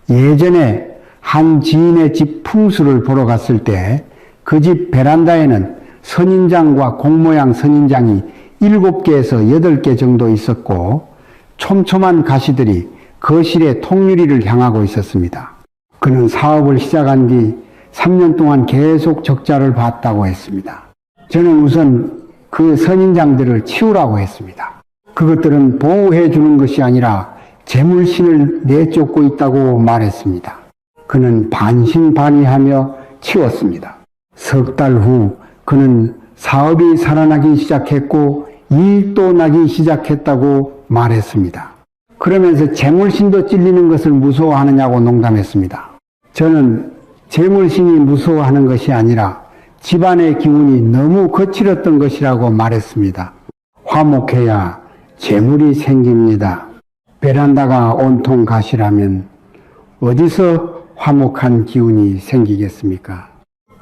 예전에 한 지인의 집 풍수를 보러 갔을 때 그 집 베란다에는 선인장과 공모양 선인장이 7개에서 8개 정도 있었고 촘촘한 가시들이 거실의 통유리를 향하고 있었습니다. 그는 사업을 시작한 뒤 3년 동안 계속 적자를 봤다고 했습니다. 저는 우선 그 선인장들을 치우라고 했습니다. 그것들은 보호해 주는 것이 아니라 재물신을 내쫓고 있다고 말했습니다. 그는 반신반의하며 치웠습니다. 석 달 후 그는 사업이 살아나기 시작했고 일도 나기 시작했다고 말했습니다. 그러면서 재물신도 찔리는 것을 무서워하느냐고 농담했습니다. 저는 재물신이 무서워하는 것이 아니라 집안의 기운이 너무 거칠었던 것이라고 말했습니다. 화목해야 재물이 생깁니다. 베란다가 온통 가시라면 어디서 화목한 기운이 생기겠습니까?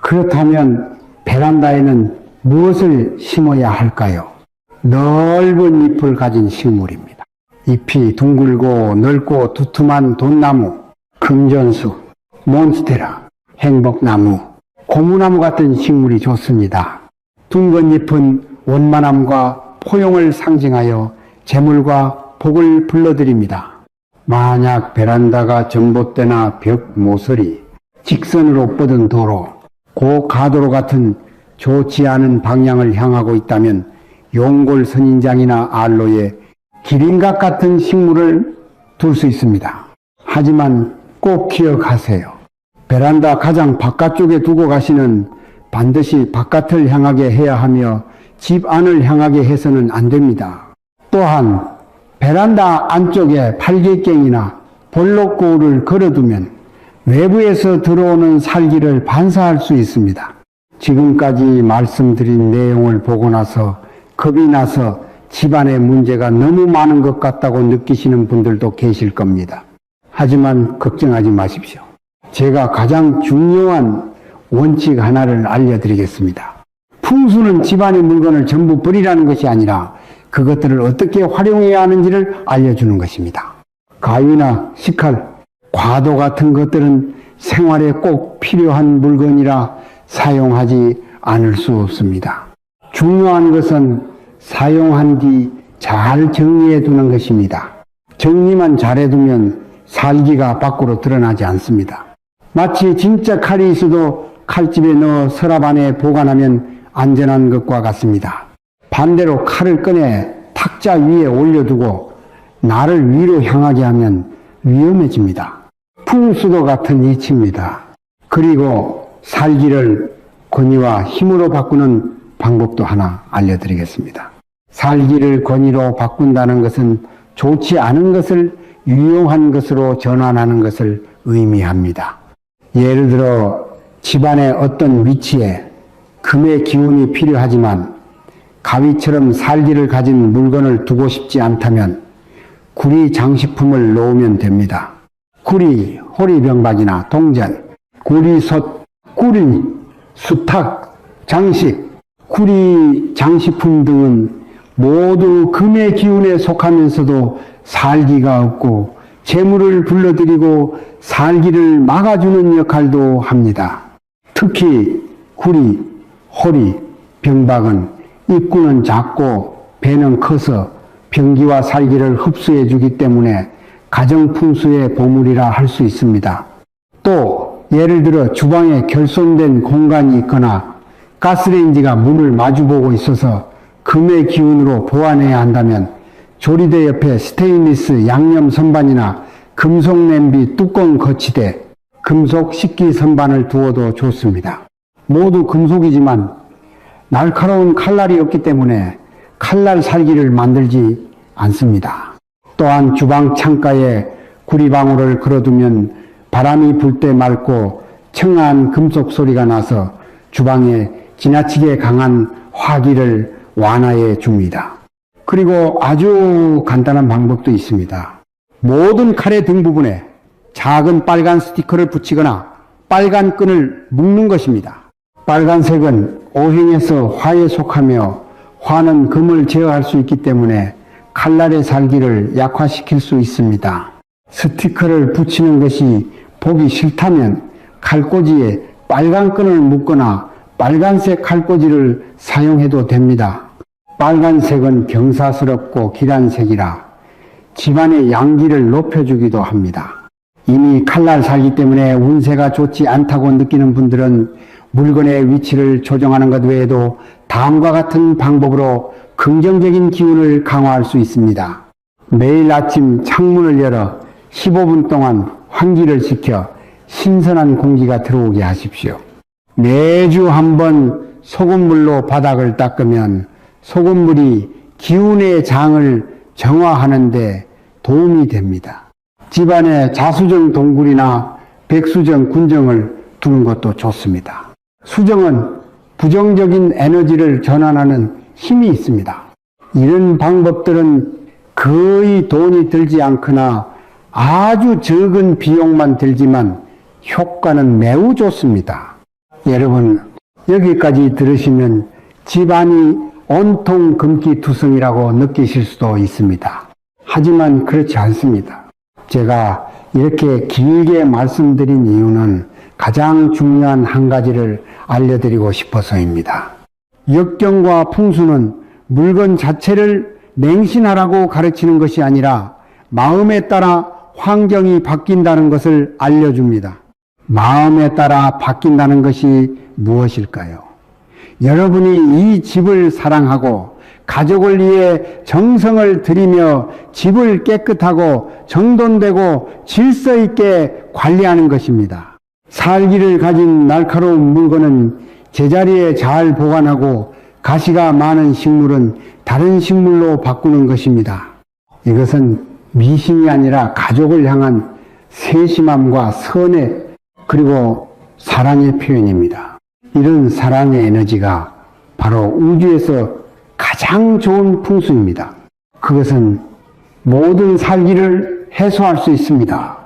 그렇다면 베란다에는 무엇을 심어야 할까요? 넓은 잎을 가진 식물입니다. 잎이 둥글고 넓고 두툼한 돈나무, 금전수, 몬스테라, 행복나무, 고무나무 같은 식물이 좋습니다. 둥근 잎은 원만함과 포용을 상징하여 재물과 복을 불러들입니다. 만약 베란다가 전봇대나 벽 모서리, 직선으로 뻗은 도로, 고가도로 같은 좋지 않은 방향을 향하고 있다면 용골 선인장이나 알로에 기린각 같은 식물을 둘 수 있습니다. 하지만 꼭 기억하세요. 베란다 가장 바깥쪽에 두고 가시는 반드시 바깥을 향하게 해야 하며 집 안을 향하게 해서는 안 됩니다. 또한 베란다 안쪽에 팔개깽이나 볼록고울을 걸어두면 외부에서 들어오는 살기를 반사할 수 있습니다. 지금까지 말씀드린 내용을 보고 나서 겁이 나서 집안의 문제가 너무 많은 것 같다고 느끼시는 분들도 계실 겁니다. 하지만 걱정하지 마십시오. 제가 가장 중요한 원칙 하나를 알려드리겠습니다. 풍수는 집안의 물건을 전부 버리라는 것이 아니라 그것들을 어떻게 활용해야 하는지를 알려주는 것입니다. 가위나 식칼, 과도 같은 것들은 생활에 꼭 필요한 물건이라 사용하지 않을 수 없습니다. 중요한 것은 사용한 뒤 잘 정리해 두는 것입니다. 정리만 잘해두면 살기가 밖으로 드러나지 않습니다. 마치 진짜 칼이 있어도 칼집에 넣어 서랍 안에 보관하면 안전한 것과 같습니다. 반대로 칼을 꺼내 탁자 위에 올려두고 나를 위로 향하게 하면 위험해집니다. 풍수도 같은 이치입니다. 그리고 살기를 권위와 힘으로 바꾸는 방법도 하나 알려드리겠습니다. 살기를 권위로 바꾼다는 것은 좋지 않은 것을 유용한 것으로 전환하는 것을 의미합니다. 예를 들어 집안의 어떤 위치에 금의 기운이 필요하지만 가위처럼 살기를 가진 물건을 두고 싶지 않다면 구리 장식품을 놓으면 됩니다. 구리, 호리병박이나 동전, 구리솥, 구리, 수탉, 장식, 구리 장식품 등은 모두 금의 기운에 속하면서도 살기가 없고 재물을 불러들이고 살기를 막아주는 역할도 합니다. 특히 구리, 호리, 병박은 입구는 작고 배는 커서 병기와 살기를 흡수해 주기 때문에 가정풍수의 보물이라 할 수 있습니다. 또 예를 들어 주방에 결손된 공간이 있거나 가스레인지가 문을 마주보고 있어서 금의 기운으로 보완해야 한다면 조리대 옆에 스테인리스 양념 선반이나 금속 냄비 뚜껑 거치대, 금속 식기 선반을 두어도 좋습니다. 모두 금속이지만 날카로운 칼날이 없기 때문에 칼날 살기를 만들지 않습니다. 또한 주방 창가에 구리방울을 걸어두면 바람이 불 때 맑고 청아한 금속 소리가 나서 주방에 지나치게 강한 화기를 완화해 줍니다. 그리고 아주 간단한 방법도 있습니다. 모든 칼의 등 부분에 작은 빨간 스티커를 붙이거나 빨간 끈을 묶는 것입니다. 빨간색은 오행에서 화에 속하며 화는 금을 제어할 수 있기 때문에 칼날의 살기를 약화시킬 수 있습니다. 스티커를 붙이는 것이 보기 싫다면 칼꽂이에 빨간 끈을 묶거나 빨간색 칼꽂이를 사용해도 됩니다. 빨간색은 경사스럽고 길한 색이라 집안의 양기를 높여주기도 합니다. 이미 칼날 살기 때문에 운세가 좋지 않다고 느끼는 분들은 물건의 위치를 조정하는 것 외에도 다음과 같은 방법으로 긍정적인 기운을 강화할 수 있습니다. 매일 아침 창문을 열어 15분 동안 환기를 시켜 신선한 공기가 들어오게 하십시오. 매주 한 번 소금물로 바닥을 닦으면 소금물이 기운의 장을 정화하는 데 도움이 됩니다. 집안에 자수정 동굴이나 백수정 군정을 두는 것도 좋습니다. 수정은 부정적인 에너지를 전환하는 힘이 있습니다. 이런 방법들은 거의 돈이 들지 않거나 아주 적은 비용만 들지만 효과는 매우 좋습니다. 여러분, 여기까지 들으시면 집안이 온통 금기투성이라고 느끼실 수도 있습니다. 하지만 그렇지 않습니다. 제가 이렇게 길게 말씀드린 이유는 가장 중요한 한 가지를 알려드리고 싶어서입니다. 역경과 풍수는 물건 자체를 맹신하라고 가르치는 것이 아니라 마음에 따라 환경이 바뀐다는 것을 알려줍니다. 마음에 따라 바뀐다는 것이 무엇일까요? 여러분이 이 집을 사랑하고 가족을 위해 정성을 들이며 집을 깨끗하고 정돈되고 질서 있게 관리하는 것입니다. 살기를 가진 날카로운 물건은 제자리에 잘 보관하고 가시가 많은 식물은 다른 식물로 바꾸는 것입니다. 이것은 미신이 아니라 가족을 향한 세심함과 선의 그리고 사랑의 표현입니다. 이런 사랑의 에너지가 바로 우주에서 가장 좋은 풍수입니다. 그것은 모든 살기를 해소할 수 있습니다.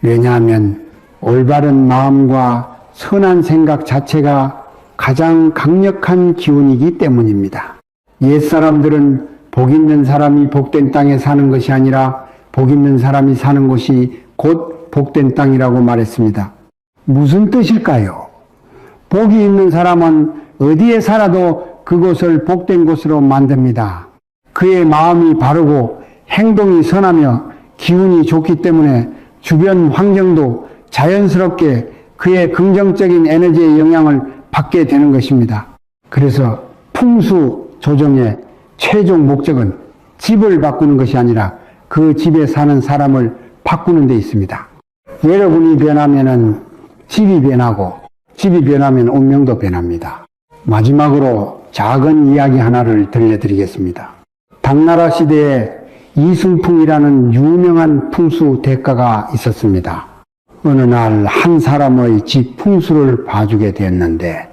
왜냐하면 올바른 마음과 선한 생각 자체가 가장 강력한 기운이기 때문입니다. 옛사람들은 복 있는 사람이 복된 땅에 사는 것이 아니라 복 있는 사람이 사는 곳이 곧 복된 땅이라고 말했습니다. 무슨 뜻일까요? 복이 있는 사람은 어디에 살아도 그곳을 복된 곳으로 만듭니다. 그의 마음이 바르고 행동이 선하며 기운이 좋기 때문에 주변 환경도 자연스럽게 그의 긍정적인 에너지의 영향을 받게 되는 것입니다. 그래서 풍수 조정의 최종 목적은 집을 바꾸는 것이 아니라 그 집에 사는 사람을 바꾸는 데 있습니다. 여러분이 변하면은 집이 변하고 집이 변하면 운명도 변합니다. 마지막으로 작은 이야기 하나를 들려드리겠습니다. 당나라 시대에 이순풍이라는 유명한 풍수 대가가 있었습니다. 어느 날 한 사람의 집 풍수를 봐주게 되었는데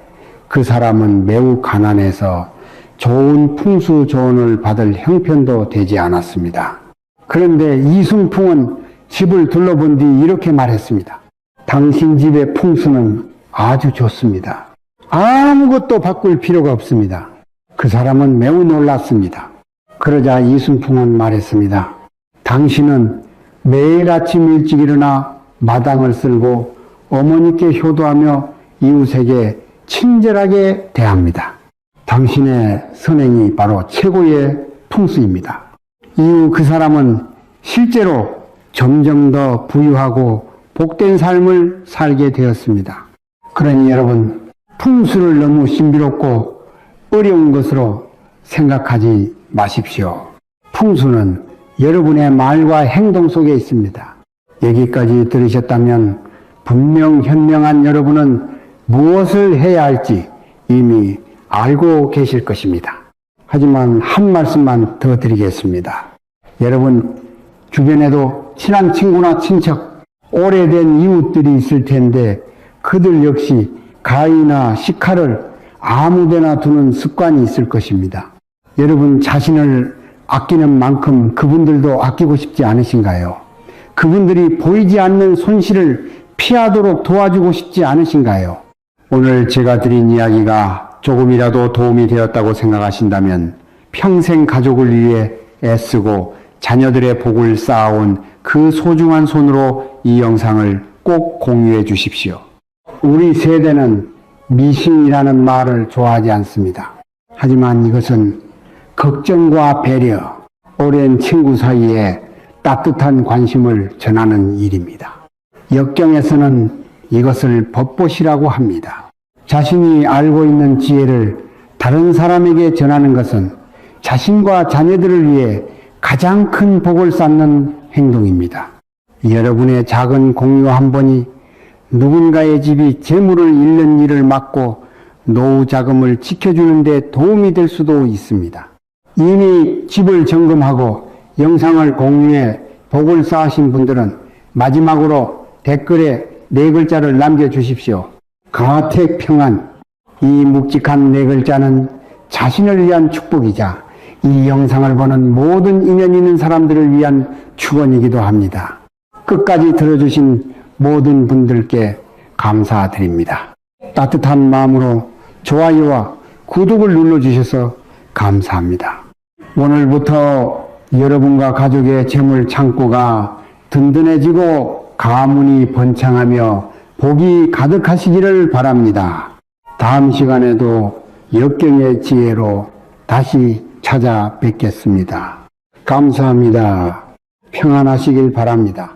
그 사람은 매우 가난해서 좋은 풍수 조언을 받을 형편도 되지 않았습니다. 그런데 이순풍은 집을 둘러본 뒤 이렇게 말했습니다. 당신 집의 풍수는 아주 좋습니다. 아무것도 바꿀 필요가 없습니다. 그 사람은 매우 놀랐습니다. 그러자 이순풍은 말했습니다. 당신은 매일 아침 일찍 일어나 마당을 쓸고 어머니께 효도하며 이웃에게 친절하게 대합니다. 당신의 선행이 바로 최고의 풍수입니다. 이후 그 사람은 실제로 점점 더 부유하고 복된 삶을 살게 되었습니다. 그러니 여러분, 풍수를 너무 신비롭고 어려운 것으로 생각하지 마십시오. 풍수는 여러분의 말과 행동 속에 있습니다. 여기까지 들으셨다면 분명 현명한 여러분은 무엇을 해야 할지 이미 알고 계실 것입니다. 하지만 한 말씀만 더 드리겠습니다. 여러분 주변에도 친한 친구나 친척, 오래된 이웃들이 있을 텐데 그들 역시 가위나 식칼을 아무데나 두는 습관이 있을 것입니다. 여러분 자신을 아끼는 만큼 그분들도 아끼고 싶지 않으신가요? 그분들이 보이지 않는 손실을 피하도록 도와주고 싶지 않으신가요? 오늘 제가 드린 이야기가 조금이라도 도움이 되었다고 생각하신다면 평생 가족을 위해 애쓰고 자녀들의 복을 쌓아온 그 소중한 손으로 이 영상을 꼭 공유해 주십시오. 우리 세대는 미신이라는 말을 좋아하지 않습니다. 하지만 이것은 걱정과 배려, 오랜 친구 사이에 따뜻한 관심을 전하는 일입니다. 역경에서는 이것을 법보시라고 합니다. 자신이 알고 있는 지혜를 다른 사람에게 전하는 것은 자신과 자녀들을 위해 가장 큰 복을 쌓는 행동입니다. 여러분의 작은 공유 한 번이 누군가의 집이 재물을 잃는 일을 막고 노후 자금을 지켜주는 데 도움이 될 수도 있습니다. 이미 집을 점검하고 영상을 공유해 복을 쌓으신 분들은 마지막으로 댓글에 4글자를 남겨주십시오. 가택 평안. 이 묵직한 4글자는 자신을 위한 축복이자 이 영상을 보는 모든 인연 있는 사람들을 위한 축원이기도 합니다. 끝까지 들어주신 모든 분들께 감사드립니다. 따뜻한 마음으로 좋아요와 구독을 눌러주셔서 감사합니다. 오늘부터 여러분과 가족의 재물 창고가 든든해지고 가문이 번창하며 복이 가득하시기를 바랍니다. 다음 시간에도 역경의 지혜로 다시 찾아뵙겠습니다. 감사합니다. 평안하시길 바랍니다.